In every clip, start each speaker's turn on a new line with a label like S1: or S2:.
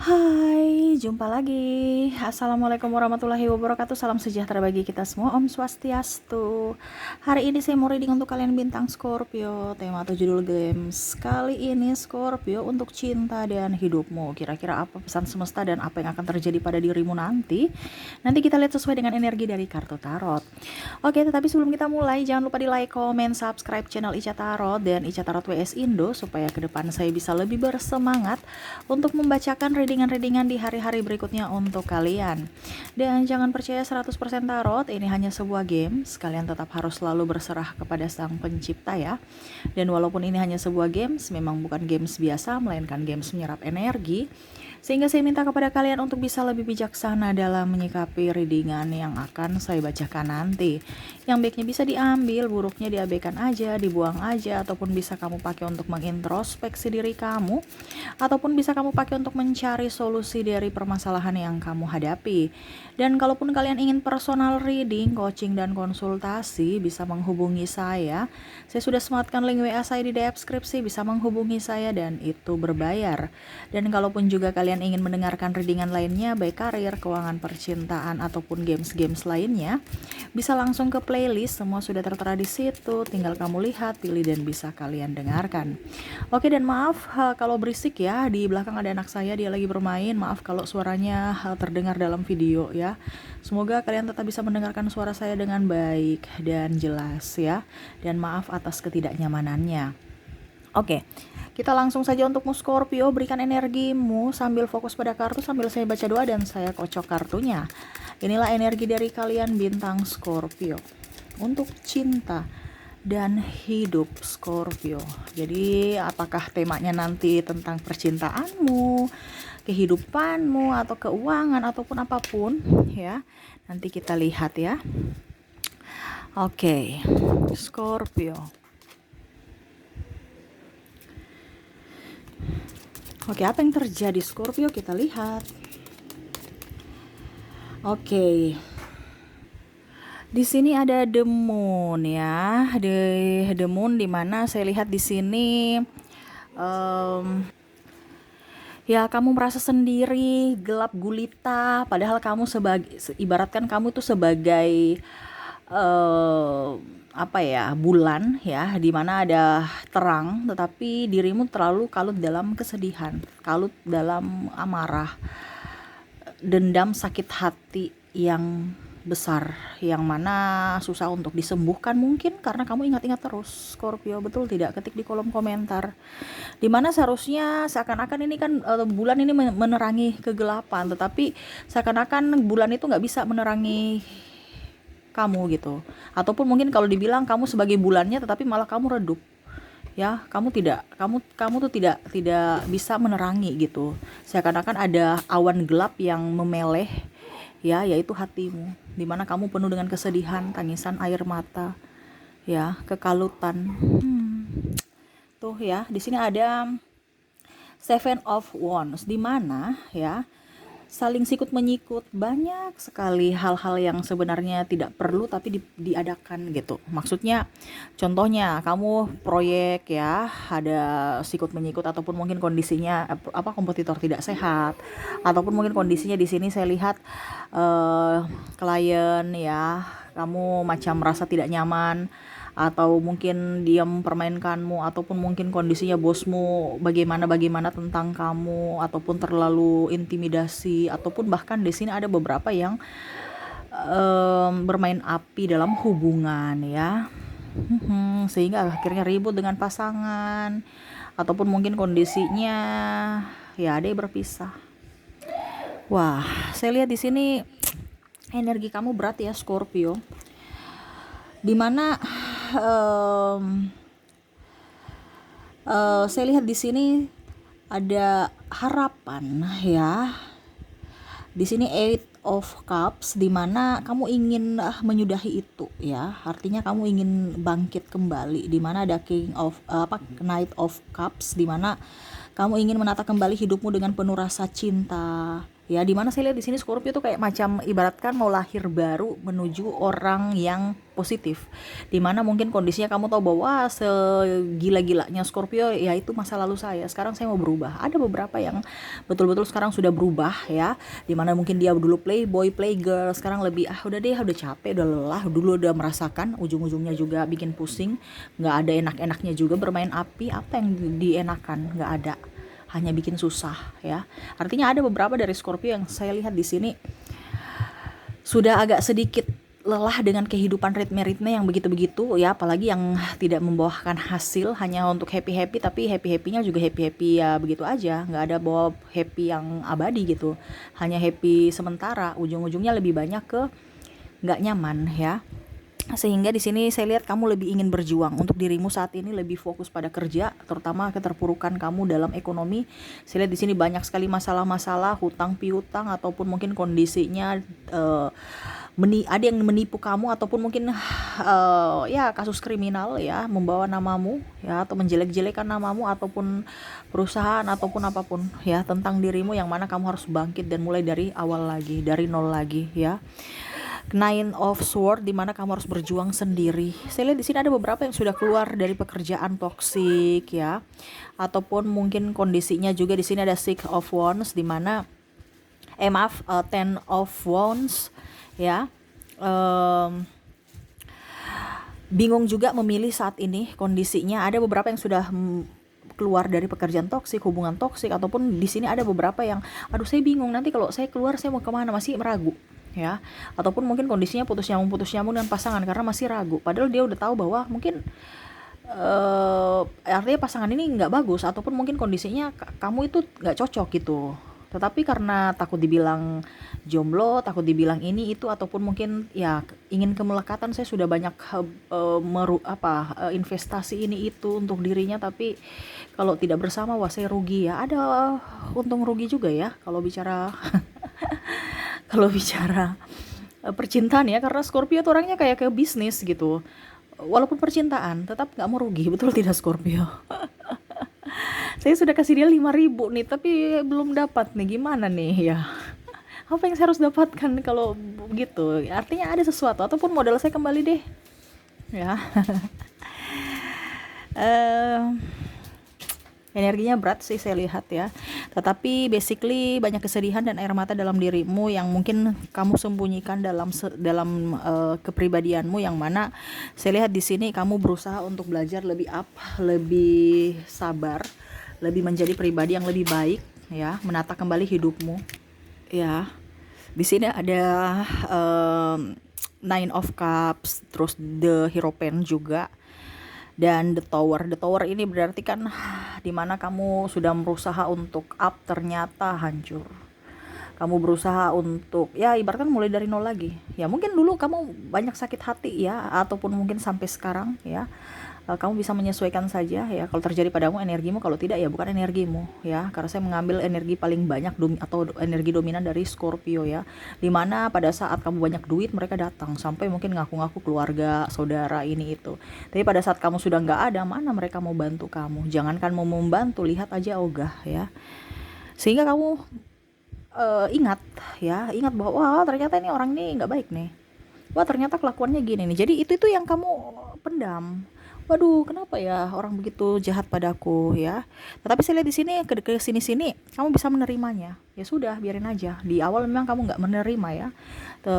S1: Hai, jumpa lagi. Assalamualaikum warahmatullahi wabarakatuh. Salam sejahtera bagi kita semua. Om Swastiastu. Hari ini saya mau reading untuk kalian bintang Scorpio. Tema atau judul games kali ini Scorpio untuk cinta dan hidupmu. Kira-kira apa pesan semesta dan apa yang akan terjadi pada dirimu nanti? Nanti kita lihat sesuai dengan energi dari kartu tarot. Oke, tetapi sebelum kita mulai, jangan lupa di like, comment, subscribe channel Ica Tarot dan Ica Tarot WS Indo supaya ke depan saya bisa lebih bersemangat untuk membacakan readingan-readingan di hari-hari berikutnya untuk kalian. Dan jangan percaya 100% tarot, ini hanya sebuah game. Kalian tetap harus selalu berserah kepada sang pencipta ya. Dan walaupun ini hanya sebuah games, memang bukan games biasa, melainkan games menyerap energi. Sehingga saya minta kepada kalian untuk bisa lebih bijaksana dalam menyikapi readingan yang akan saya bacakan nanti. Yang baiknya bisa diambil, buruknya diabaikan aja, dibuang aja, ataupun bisa kamu pakai untuk mengintrospeksi diri kamu, ataupun bisa kamu pakai untuk mencari solusi dari permasalahan yang kamu hadapi. Dan kalaupun kalian ingin personal reading, coaching, dan konsultasi, bisa menghubungi saya. Saya sudah sematkan link WA saya di deskripsi, bisa menghubungi saya dan itu berbayar. Dan kalaupun juga kalian ingin mendengarkan readingan lainnya, baik karir, keuangan, percintaan, ataupun games-games lainnya, bisa langsung ke playlist, semua sudah tertera di situ, tinggal kamu lihat, pilih, dan bisa kalian dengarkan. Oke, dan maaf kalau berisik ya, di belakang ada anak saya, dia lagi bermain, maaf kalau suaranya terdengar dalam video ya. Semoga kalian tetap bisa mendengarkan suara saya dengan baik dan jelas ya, dan maaf atas ketidaknyamanannya. Oke, kita langsung saja untukmu Scorpio, berikan energimu sambil fokus pada kartu sambil saya baca doa dan saya kocok kartunya. Inilah energi dari kalian bintang Scorpio untuk cinta dan hidup Scorpio. Jadi apakah temanya nanti tentang percintaanmu, kehidupanmu, atau keuangan, ataupun apapun ya. Nanti kita lihat ya. Oke, Scorpio. Oke, apa yang terjadi Scorpio? Kita lihat. Oke. Di sini ada The Moon ya. The Moon di mana saya lihat di sini ya kamu merasa sendiri, gelap gulita, padahal kamu ibaratkan kamu tuh sebagai apa ya, bulan ya, di mana ada terang, tetapi dirimu terlalu kalut dalam kesedihan, kalut dalam amarah, dendam, sakit hati yang besar, yang mana susah untuk disembuhkan mungkin karena kamu ingat-ingat terus. Scorpio, betul tidak? Ketik di kolom komentar. Dimana seharusnya seakan-akan ini kan bulan ini menerangi kegelapan, tetapi seakan-akan bulan itu nggak bisa menerangi kamu gitu. Ataupun mungkin kalau dibilang kamu sebagai bulannya, tetapi malah kamu redup ya, kamu tuh tidak bisa menerangi gitu. Seakan-akan ada awan gelap yang memeleh ya, yaitu hatimu, dimana kamu penuh dengan kesedihan, tangisan, air mata ya, kekalutan. Tuh ya, di sini ada Seven of Wands, di mana ya saling sikut menyikut, banyak sekali hal-hal yang sebenarnya tidak perlu tapi diadakan gitu. Maksudnya contohnya kamu proyek ya, ada sikut menyikut, ataupun mungkin kondisinya kompetitor tidak sehat, ataupun mungkin kondisinya di sini saya lihat klien ya, kamu macam merasa tidak nyaman, atau mungkin dia mempermainkanmu, ataupun mungkin kondisinya bosmu bagaimana tentang kamu, ataupun terlalu intimidasi, ataupun bahkan di sini ada beberapa yang bermain api dalam hubungan ya, sehingga akhirnya ribut dengan pasangan, ataupun mungkin kondisinya ya ada yang berpisah. Wah, saya lihat di sini energi kamu berat ya Scorpio, dimana saya lihat di sini ada harapan ya. Di sini Eight of Cups, di mana kamu ingin menyudahi itu ya. Artinya kamu ingin bangkit kembali. Di mana ada Knight of Cups, di mana kamu ingin menata kembali hidupmu dengan penuh rasa cinta Ya, dimana saya lihat di sini Scorpio tuh kayak macam ibaratkan mau lahir baru menuju orang yang positif. Dimana mungkin kondisinya kamu tahu bahwa segila-gilanya Scorpio ya itu masa lalu saya. Sekarang saya mau berubah. Ada beberapa yang betul-betul sekarang sudah berubah ya. Dimana mungkin dia dulu playboy, playgirl, sekarang lebih udah deh, udah capek, udah lelah, dulu udah merasakan, ujung-ujungnya juga bikin pusing, nggak ada enak-enaknya juga bermain api, apa yang dienakan, nggak ada, hanya bikin susah ya. Artinya ada beberapa dari Scorpio yang saya lihat di sini sudah agak sedikit lelah dengan kehidupan ritme-ritme yang begitu-begitu ya, apalagi yang tidak membuahkan hasil, hanya untuk happy-happy, tapi happy-happynya juga happy-happy ya begitu aja, nggak ada bawa happy yang abadi gitu, hanya happy sementara, ujung-ujungnya lebih banyak ke nggak nyaman ya. Sehingga di sini saya lihat kamu lebih ingin berjuang untuk dirimu saat ini, lebih fokus pada kerja, terutama keterpurukan kamu dalam ekonomi. Saya lihat di sini banyak sekali masalah-masalah, hutang piutang, ataupun mungkin kondisinya ada yang menipu kamu, ataupun mungkin ya kasus kriminal ya, membawa namamu ya, atau menjelek-jelekan namamu, ataupun perusahaan, ataupun apapun ya tentang dirimu, yang mana kamu harus bangkit dan mulai dari awal lagi, dari nol lagi ya. Nine of Sword, di mana kamu harus berjuang sendiri. Saya lihat di sini ada beberapa yang sudah keluar dari pekerjaan toksik ya, ataupun mungkin kondisinya juga di sini ada Six of Wands, di mana maaf, Ten of Wands ya. Bingung juga memilih saat ini kondisinya. Ada beberapa yang sudah keluar dari pekerjaan toksik, hubungan toksik, ataupun di sini ada beberapa yang aduh saya bingung nanti kalau saya keluar saya mau kemana, masih meragu ya, ataupun mungkin kondisinya putus nyambung dengan pasangan karena masih ragu, padahal dia udah tahu bahwa mungkin artinya pasangan ini nggak bagus, ataupun mungkin kondisinya kamu itu nggak cocok gitu, tetapi karena takut dibilang jomblo, takut dibilang ini itu, ataupun mungkin ya ingin kemelekatan, saya sudah banyak investasi ini itu untuk dirinya, tapi kalau tidak bersama wah saya rugi ya. Ada untung rugi juga ya kalau bicara kalau bicara percintaan ya, karena Scorpio tuh orangnya kayak ke bisnis gitu, walaupun percintaan tetap nggak mau rugi, betul tidak Scorpio? Saya sudah kasih dia 5.000 nih tapi belum dapat nih, gimana nih ya, apa yang saya harus dapatkan kalau begitu? Artinya ada sesuatu, ataupun modal saya kembali deh ya. Energinya berat sih saya lihat ya, tetapi basically banyak kesedihan dan air mata dalam dirimu yang mungkin kamu sembunyikan dalam kepribadianmu, yang mana saya lihat di sini kamu berusaha untuk belajar lebih lebih sabar, lebih menjadi pribadi yang lebih baik ya, menata kembali hidupmu ya. Di sini ada Nine of Cups, terus The Hierophant juga, dan The Tower ini berarti kan dimana kamu sudah berusaha untuk up, ternyata hancur. Kamu berusaha untuk ya ibaratkan mulai dari nol lagi ya. Mungkin dulu kamu banyak sakit hati ya, ataupun mungkin sampai sekarang ya, kamu bisa menyesuaikan saja ya kalau terjadi padamu energimu, kalau tidak ya bukan energimu ya, karena saya mengambil energi paling banyak atau energi dominan dari Scorpio ya, dimana pada saat kamu banyak duit mereka datang, sampai mungkin ngaku-ngaku keluarga, saudara, ini itu, tapi pada saat kamu sudah nggak ada, mana mereka mau bantu kamu, jangankan mau membantu, lihat aja ogah ya. Sehingga kamu ingat bahwa wah ternyata ini orang ini nggak baik nih, wah ternyata kelakuannya gini nih, jadi itu yang kamu pendam. Waduh, kenapa ya orang begitu jahat padaku ya? Tetapi saya lihat di sini ke sini kamu bisa menerimanya. Ya sudah, biarin aja. Di awal memang kamu nggak menerima ya,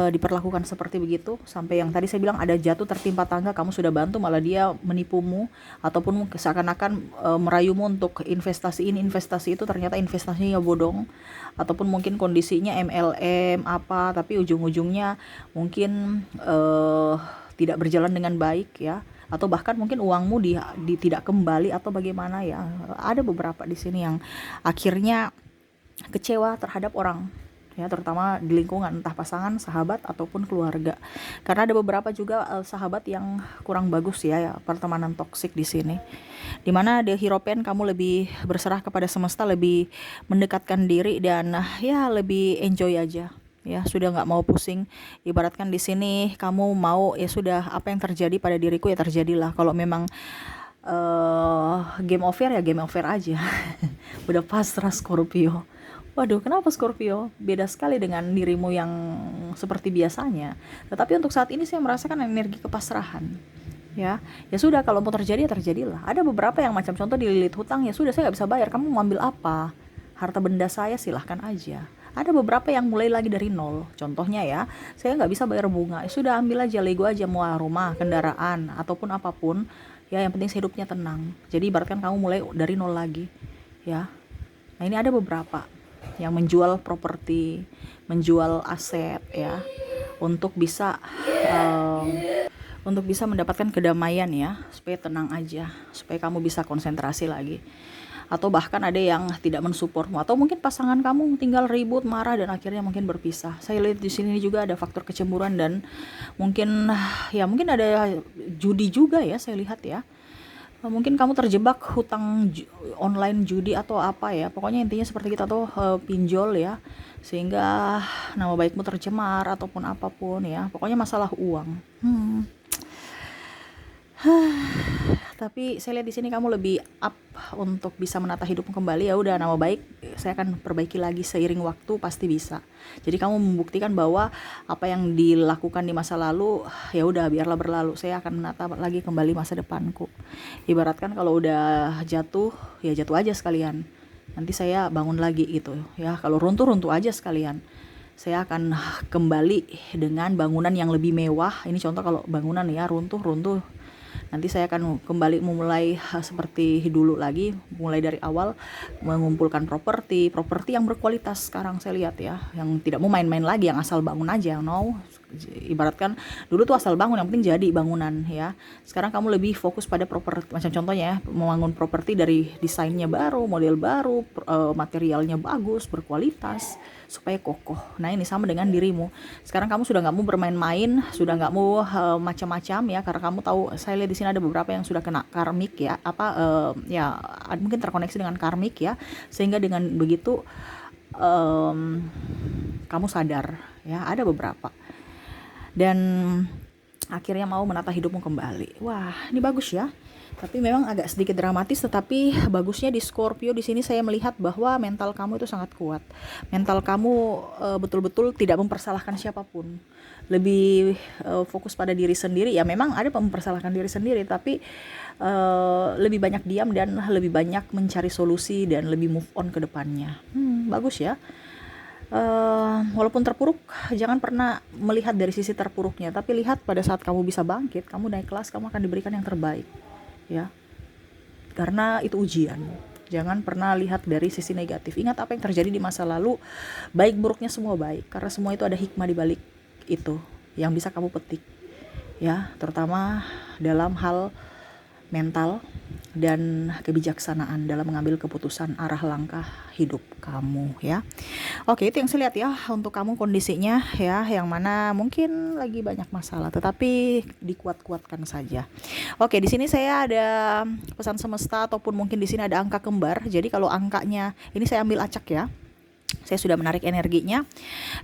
S1: diperlakukan seperti begitu, sampai yang tadi saya bilang ada jatuh tertimpa tangga, kamu sudah bantu malah dia menipumu, ataupun seakan-akan merayumu untuk investasi ini investasi itu, ternyata investasinya bodong, ataupun mungkin kondisinya MLM apa, tapi ujung-ujungnya mungkin tidak berjalan dengan baik ya, atau bahkan mungkin uangmu tidak kembali atau bagaimana ya. Ada beberapa di sini yang akhirnya kecewa terhadap orang ya, terutama di lingkungan, entah pasangan, sahabat, ataupun keluarga, karena ada beberapa juga sahabat yang kurang bagus ya, pertemanan toksik di sini, dimana The Hierophant kamu lebih berserah kepada semesta, lebih mendekatkan diri, dan ya lebih enjoy aja ya, sudah nggak mau pusing. Ibaratkan di sini kamu mau ya sudah, apa yang terjadi pada diriku ya terjadilah. Kalau memang game over ya game over aja. Udah pasrah Scorpio. Waduh, kenapa Scorpio? Beda sekali dengan dirimu yang seperti biasanya. Tetapi untuk saat ini saya merasakan energi kepasrahan. Ya, ya sudah, kalau mau terjadi ya terjadilah. Ada beberapa yang macam contoh dililit hutang, ya sudah saya nggak bisa bayar. Kamu mau ambil apa? Harta benda saya silahkan aja. Ada beberapa yang mulai lagi dari nol. Contohnya ya, saya nggak bisa bayar bunga. Ya sudah, ambil aja, lego aja, mau rumah, kendaraan, ataupun apapun. Ya yang penting hidupnya tenang. Jadi ibaratkan kamu mulai dari nol lagi. Ya, nah ini ada beberapa yang menjual properti, menjual aset ya, untuk bisa mendapatkan kedamaian ya, supaya tenang aja, supaya kamu bisa konsentrasi lagi. Atau bahkan ada yang tidak mensupportmu, atau mungkin pasangan kamu tinggal ribut, marah, dan akhirnya mungkin berpisah. Saya lihat di sini juga ada faktor kecemburuan, dan mungkin mungkin ada judi juga ya, saya lihat ya. Mungkin kamu terjebak hutang online judi atau apa ya, pokoknya intinya seperti kita tuh pinjol ya, sehingga nama baikmu tercemar ataupun apapun ya, pokoknya masalah uang. Tapi saya lihat di sini kamu lebih up untuk bisa menata hidupmu kembali. Ya udah, nama baik saya akan perbaiki lagi seiring waktu, pasti bisa. Jadi kamu membuktikan bahwa apa yang dilakukan di masa lalu ya udah, biarlah berlalu. Saya akan menata lagi kembali masa depanku. Ibaratkan kalau udah jatuh ya jatuh aja sekalian. Nanti saya bangun lagi gitu ya. Kalau runtuh aja sekalian. Saya akan kembali dengan bangunan yang lebih mewah. Ini contoh kalau bangunan ya runtuh. Nanti saya akan kembali memulai seperti dulu lagi, mulai dari awal, mengumpulkan properti yang berkualitas. Sekarang saya lihat ya, yang tidak mau main-main lagi, yang asal bangun aja, ibaratkan dulu tuh asal bangun, yang penting jadi bangunan ya. Sekarang kamu lebih fokus pada properti, macam contohnya ya, membangun properti dari desainnya baru, model baru, materialnya bagus, berkualitas, supaya kokoh. Nah ini sama dengan dirimu. Sekarang kamu sudah nggak mau bermain-main, sudah nggak mau macam-macam ya, karena kamu tahu, saya lihat di sini ada beberapa yang sudah kena karmik ya, mungkin terkoneksi dengan karmik ya, sehingga dengan begitu kamu sadar ya, ada beberapa, dan akhirnya mau menata hidupmu kembali. Wah, ini bagus ya. Tapi memang agak sedikit dramatis, tetapi bagusnya di Scorpio di sini saya melihat bahwa mental kamu itu sangat kuat. Mental kamu betul-betul tidak mempersalahkan siapapun. Lebih fokus pada diri sendiri. Ya memang ada mempersalahkan diri sendiri, tapi lebih banyak diam dan lebih banyak mencari solusi dan lebih move on ke depannya. Bagus ya. Walaupun terpuruk, jangan pernah melihat dari sisi terpuruknya, tapi lihat pada saat kamu bisa bangkit, kamu naik kelas, kamu akan diberikan yang terbaik ya, karena itu ujian. Jangan pernah lihat dari sisi negatif. Ingat apa yang terjadi di masa lalu, baik buruknya semua baik, karena semua itu ada hikmah di balik itu yang bisa kamu petik ya, terutama dalam hal mental dan kebijaksanaan dalam mengambil keputusan arah langkah hidup kamu ya. Oke, itu yang saya lihat ya untuk kamu kondisinya ya, yang mana mungkin lagi banyak masalah, tetapi dikuat-kuatkan saja. Oke, di sini saya ada pesan semesta, ataupun mungkin di sini ada angka kembar. Jadi kalau angkanya ini saya ambil acak ya. Saya sudah menarik energinya.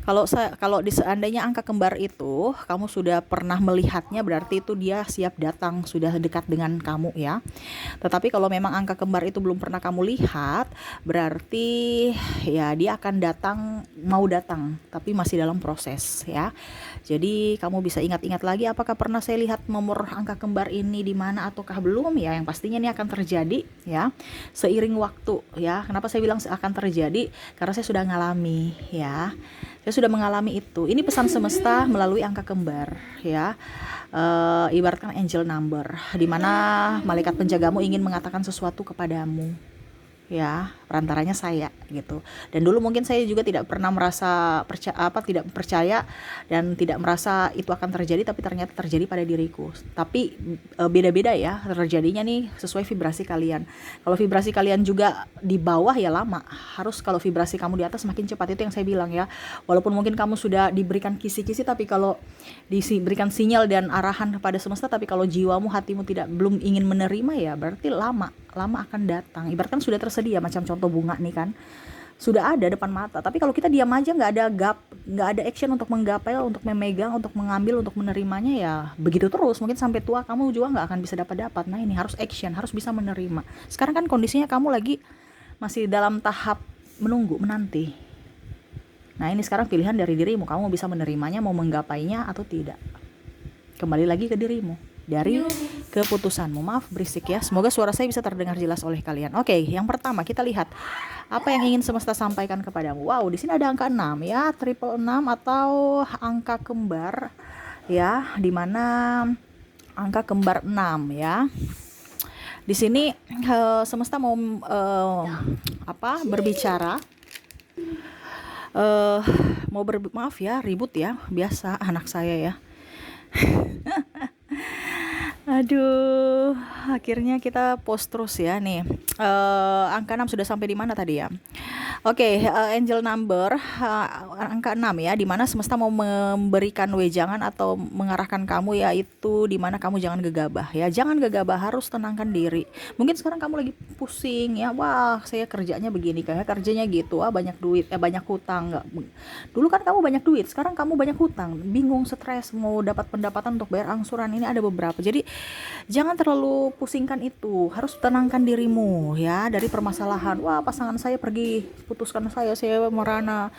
S1: Kalau seandainya angka kembar itu kamu sudah pernah melihatnya, berarti itu dia siap datang, sudah dekat dengan kamu ya. Tetapi kalau memang angka kembar itu belum pernah kamu lihat, berarti ya dia akan datang, mau datang, tapi masih dalam proses ya. Jadi kamu bisa ingat-ingat lagi, apakah pernah saya lihat nomor angka kembar ini di mana ataukah belum ya. Yang pastinya ini akan terjadi ya seiring waktu ya. Kenapa saya bilang akan terjadi? Karena saya sudah ngalami ya. Saya sudah mengalami itu. Ini pesan semesta melalui angka kembar ya. Ibaratkan angel number, di mana malaikat penjagamu ingin mengatakan sesuatu kepadamu ya, perantaranya saya gitu. Dan dulu mungkin saya juga tidak pernah merasa tidak percaya dan tidak merasa itu akan terjadi, tapi ternyata terjadi pada diriku. Tapi beda-beda ya terjadinya nih, sesuai vibrasi kalian. Kalau vibrasi kalian juga di bawah ya lama. Harus kalau vibrasi kamu di atas makin cepat, itu yang saya bilang ya. Walaupun mungkin kamu sudah diberikan kisi-kisi, tapi kalau diberikan sinyal dan arahan kepada semesta, tapi kalau jiwamu, hatimu belum ingin menerima ya, berarti lama akan datang. Ibaratkan sudah tersedia, macam contoh bunga nih kan, sudah ada depan mata, tapi kalau kita diam aja, nggak ada action untuk menggapai, untuk memegang, untuk mengambil, untuk menerimanya, ya begitu terus mungkin sampai tua kamu juga nggak akan bisa dapat. Nah ini harus action, harus bisa menerima. Sekarang kan kondisinya kamu lagi masih dalam tahap menunggu, menanti. Nah ini sekarang pilihan dari dirimu, kamu bisa menerimanya, mau menggapainya atau tidak. Kembali lagi ke dirimu, dari keputusanmu. Maaf berisik ya, semoga suara saya bisa terdengar jelas oleh kalian. Oke, yang pertama kita lihat apa yang ingin semesta sampaikan kepadamu. Wow, di sini ada angka 6 ya, triple 6 atau angka kembar ya, dimana angka kembar 6 ya. Di sini semesta mau berbicara, maaf ya, ribut ya, biasa anak saya ya. Aduh, akhirnya kita post terus ya nih. Angka 6 sudah sampai di mana tadi ya? Oke, angel number angka 6 ya, di mana semesta mau memberikan wejangan atau mengarahkan kamu, yaitu di mana kamu jangan gegabah ya. Jangan gegabah, harus tenangkan diri. Mungkin sekarang kamu lagi pusing ya. Wah, saya kerjanya begini, kayak kerjanya gitu. Banyak duit, banyak hutang nggak. Dulu kan kamu banyak duit, sekarang kamu banyak hutang. Bingung, stres, mau dapat pendapatan untuk bayar angsuran. Ini ada beberapa. Jadi jangan terlalu pusingkan itu. Harus tenangkan dirimu ya dari permasalahan. Wah, pasangan saya pergi, putuskan saya merana,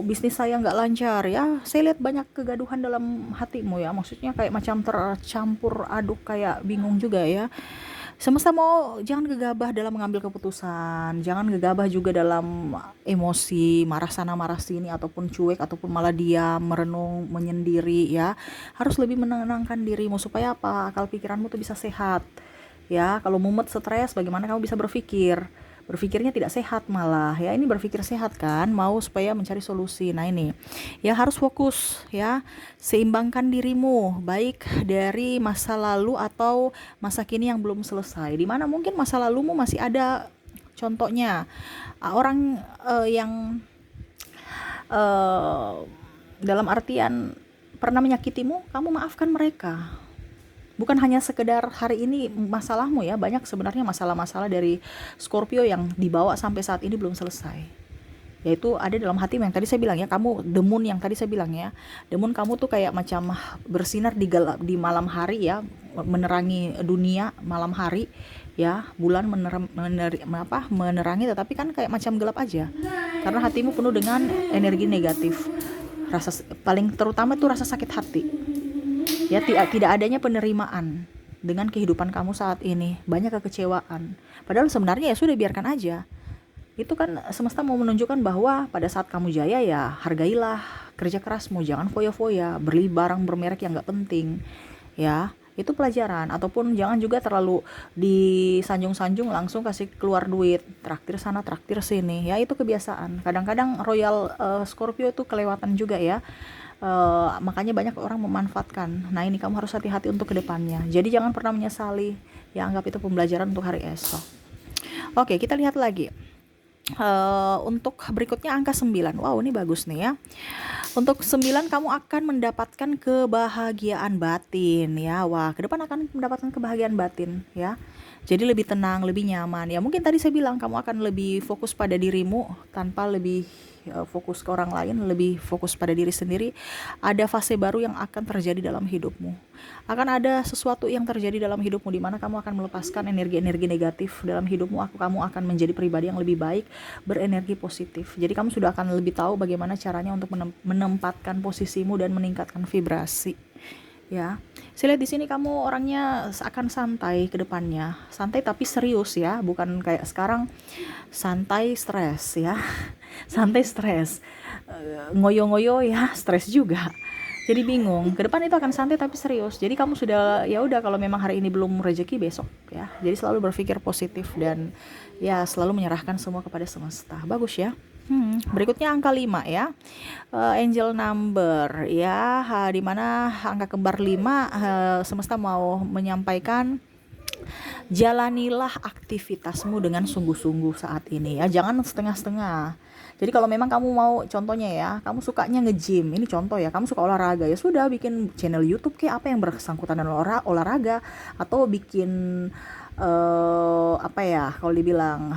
S1: bisnis saya nggak lancar ya. Saya lihat banyak kegaduhan dalam hatimu ya, maksudnya kayak macam tercampur aduk, kayak bingung juga ya. Semesta mau jangan gegabah dalam mengambil keputusan, jangan gegabah juga dalam emosi, marah sana marah sini, ataupun cuek, ataupun malah diam, merenung, menyendiri ya. Harus lebih menenangkan dirimu supaya apa? Akal pikiranmu tuh bisa sehat ya. Kalau mumet, stres, bagaimana kamu bisa berpikir? Berpikirnya tidak sehat malah ya. Ini berpikir sehat kan, mau supaya mencari solusi. Nah ini ya, harus fokus ya, seimbangkan dirimu, baik dari masa lalu atau masa kini yang belum selesai, dimana mungkin masa lalumu masih ada. Contohnya orang yang dalam artian pernah menyakitimu, kamu maafkan mereka. Bukan hanya sekedar hari ini masalahmu ya, banyak sebenarnya masalah-masalah dari Scorpio yang dibawa sampai saat ini belum selesai. Yaitu ada dalam hatimu yang tadi saya bilang ya, kamu the moon yang tadi saya bilang ya. The moon kamu tuh kayak macam bersinar di malam hari ya, menerangi dunia malam hari ya. Bulan menerangi, tetapi kan kayak macam gelap aja. Karena hatimu penuh dengan energi negatif. Paling terutama itu rasa sakit hati. Ya, tidak adanya penerimaan dengan kehidupan kamu saat ini, banyak kekecewaan. Padahal sebenarnya ya sudah, biarkan aja. Itu kan semesta mau menunjukkan bahwa pada saat kamu jaya ya hargailah kerja kerasmu, jangan foya-foya, beli barang bermerek yang gak penting. Ya, itu pelajaran. Ataupun jangan juga terlalu disanjung-sanjung, langsung kasih keluar duit, traktir sana, traktir sini. Ya, itu kebiasaan. Kadang-kadang Royal Scorpio itu kelewatan juga ya. Makanya banyak orang memanfaatkan. Nah ini kamu harus hati-hati untuk kedepannya. Jadi jangan pernah menyesali. Ya, anggap itu pembelajaran untuk hari esok. Oke, kita lihat lagi. Untuk berikutnya angka 9. Wow, ini bagus nih ya. Untuk 9 kamu akan mendapatkan kebahagiaan batin ya. Wah, ke depan akan mendapatkan kebahagiaan batin ya. Jadi lebih tenang, lebih nyaman. Ya mungkin tadi saya bilang kamu akan lebih fokus pada dirimu tanpa lebih fokus ke orang lain, lebih fokus pada diri sendiri. Ada fase baru yang akan terjadi dalam hidupmu. Akan ada sesuatu yang terjadi dalam hidupmu di mana kamu akan melepaskan energi-energi negatif dalam hidupmu. Kamu akan menjadi pribadi yang lebih baik, berenergi positif. Jadi kamu sudah akan lebih tahu bagaimana caranya untuk menempatkan posisimu dan meningkatkan vibrasi. Ya, saya lihat di sini kamu orangnya akan santai ke depannya, santai tapi serius ya, bukan kayak sekarang santai stres ya, santai stres, ngoyo-ngoyo ya, stres juga. Jadi bingung. Ke depan itu akan santai tapi serius. Jadi kamu sudah, ya udah, kalau memang hari ini belum rezeki, besok ya. Jadi selalu berpikir positif dan ya selalu menyerahkan semua kepada semesta. Bagus ya. Berikutnya angka 5 ya. Angel number ya, di mana angka kembar 5, semesta mau menyampaikan jalanilah aktivitasmu dengan sungguh-sungguh saat ini ya, jangan setengah-setengah. Jadi kalau memang kamu mau, contohnya ya, kamu sukanya nge-gym, ini contoh ya, kamu suka olahraga, ya sudah bikin channel YouTube kayak apa yang bersangkutan dengan olahraga, atau bikin apa ya, kalau dibilang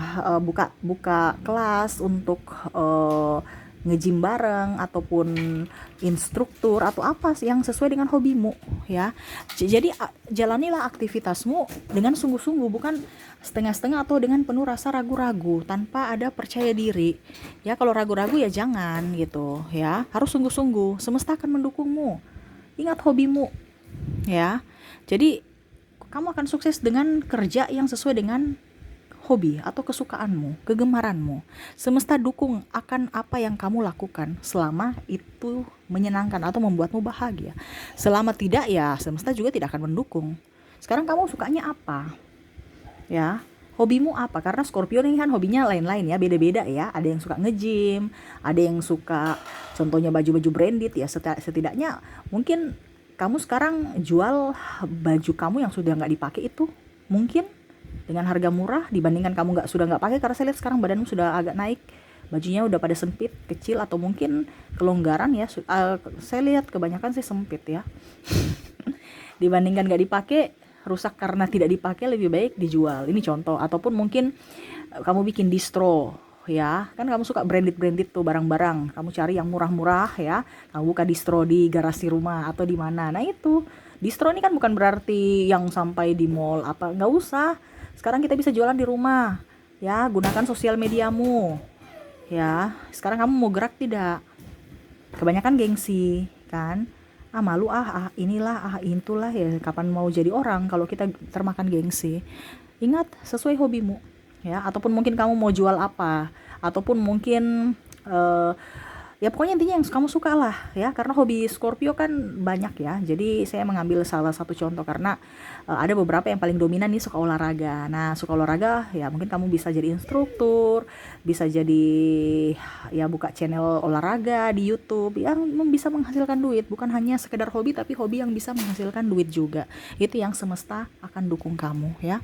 S1: buka kelas untuk nge-gym bareng ataupun instruktur atau apa sih yang sesuai dengan hobimu ya. Jadi jalanilah aktivitasmu dengan sungguh-sungguh, bukan setengah-setengah atau dengan penuh rasa ragu-ragu tanpa ada percaya diri. Ya kalau ragu-ragu ya jangan gitu ya. Harus sungguh-sungguh. Semesta akan mendukungmu. Ingat hobimu ya. Jadi kamu akan sukses dengan kerja yang sesuai dengan hobi atau kesukaanmu, kegemaranmu. Semesta dukung akan apa yang kamu lakukan selama itu menyenangkan atau membuatmu bahagia. Selama tidak ya semesta juga tidak akan mendukung. Sekarang kamu sukanya apa? Ya, hobimu apa? Karena Scorpio nih kan hobinya lain-lain ya, beda-beda ya. Ada yang suka nge-gym, ada yang suka contohnya baju-baju branded ya. Setidaknya mungkin kamu sekarang jual baju kamu yang sudah nggak dipakai itu mungkin dengan harga murah dibandingkan kamu sudah nggak pakai, karena saya lihat sekarang badanmu sudah agak naik, bajunya udah pada sempit, kecil atau mungkin kelonggaran ya. Saya lihat kebanyakan sih sempit ya. Dibandingkan nggak dipakai, rusak karena tidak dipakai, lebih baik dijual. Ini contoh. Ataupun mungkin kamu bikin distro ya, kan kamu suka branded tuh barang-barang, kamu cari yang murah-murah ya, kamu buka distro di garasi rumah atau di mana. Nah itu distro ini kan bukan berarti yang sampai di mall apa, nggak usah. Sekarang kita bisa jualan di rumah ya, gunakan sosial mediamu ya. Sekarang kamu mau gerak tidak? Kebanyakan gengsi kan, malu inilah itulah ya. Kapan mau jadi orang kalau kita termakan gengsi? Ingat sesuai hobimu ya. Ataupun mungkin kamu mau jual apa, ataupun mungkin ya pokoknya intinya yang kamu suka lah ya, karena hobi Scorpio kan banyak ya. Jadi saya mengambil salah satu contoh karena ada beberapa yang paling dominan nih suka olahraga. Nah suka olahraga ya mungkin kamu bisa jadi instruktur, bisa jadi ya buka channel olahraga di YouTube yang bisa menghasilkan duit, bukan hanya sekedar hobi tapi hobi yang bisa menghasilkan duit juga. Itu yang semesta akan dukung kamu ya.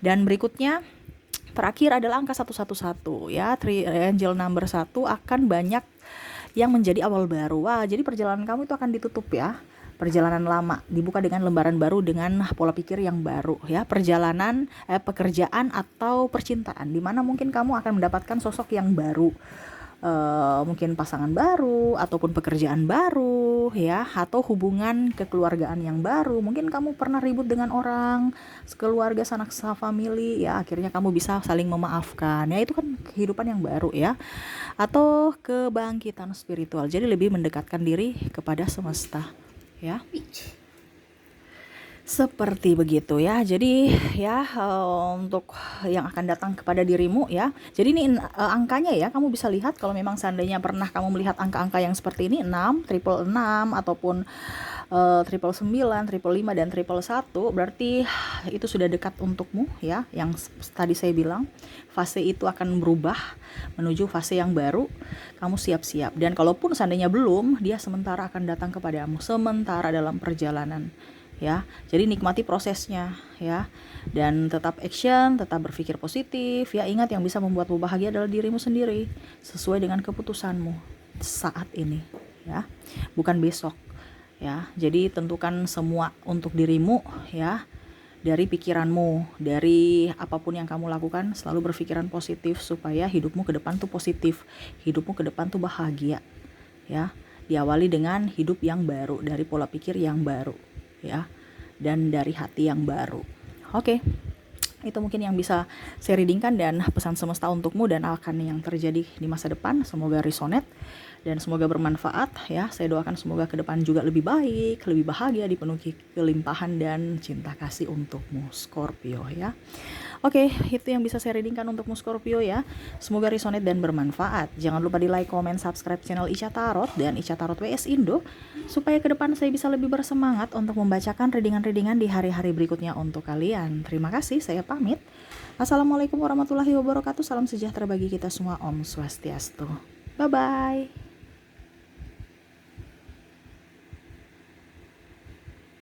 S1: Dan berikutnya terakhir adalah angka 111 ya, angel number 1 akan banyak yang menjadi awal baru. Wah, jadi perjalanan kamu itu akan ditutup ya. Perjalanan lama dibuka dengan lembaran baru dengan pola pikir yang baru ya. Perjalanan pekerjaan atau percintaan di mana mungkin kamu akan mendapatkan sosok yang baru. Mungkin pasangan baru ataupun pekerjaan baru ya, atau hubungan kekeluargaan yang baru. Mungkin kamu pernah ribut dengan orang sekeluarga, sanak family ya, akhirnya kamu bisa saling memaafkan ya. Itu kan kehidupan yang baru ya, atau kebangkitan spiritual. Jadi lebih mendekatkan diri kepada semesta ya. Seperti begitu ya. Jadi ya untuk yang akan datang kepada dirimu ya. Jadi ini angkanya ya, kamu bisa lihat kalau memang seandainya pernah kamu melihat angka-angka yang seperti ini, 6, 666 ataupun 999, 555 dan 111, berarti itu sudah dekat untukmu ya. Yang tadi saya bilang fase itu akan berubah menuju fase yang baru. Kamu siap-siap. Dan kalaupun seandainya belum, dia sementara akan datang kepadamu, sementara dalam perjalanan ya. Jadi nikmati prosesnya ya, dan tetap action, tetap berpikir positif ya. Ingat yang bisa membuatmu bahagia adalah dirimu sendiri, sesuai dengan keputusanmu saat ini ya, bukan besok ya. Jadi tentukan semua untuk dirimu ya, dari pikiranmu, dari apapun yang kamu lakukan selalu berpikiran positif supaya hidupmu ke depan tuh positif, hidupmu ke depan tuh bahagia ya. Diawali dengan hidup yang baru, dari pola pikir yang baru ya, dan dari hati yang baru. Oke, itu mungkin yang bisa saya readingkan dan pesan semesta untukmu dan akan yang terjadi di masa depan. Semoga resonate dan semoga bermanfaat ya. Saya doakan semoga ke depan juga lebih baik, lebih bahagia, dipenuhi kelimpahan dan cinta kasih untukmu Scorpio ya. Oke, itu yang bisa saya readingkan untukmu Scorpio ya. Semoga resonate dan bermanfaat. Jangan lupa di like, comment, subscribe channel Ica Tarot dan Ica Tarot WS Indo, supaya ke depan saya bisa lebih bersemangat untuk membacakan readingan-readingan di hari-hari berikutnya untuk kalian. Terima kasih, saya pamit. Assalamualaikum warahmatullahi wabarakatuh. Salam sejahtera bagi kita semua. Om Swastiastu. Bye-bye.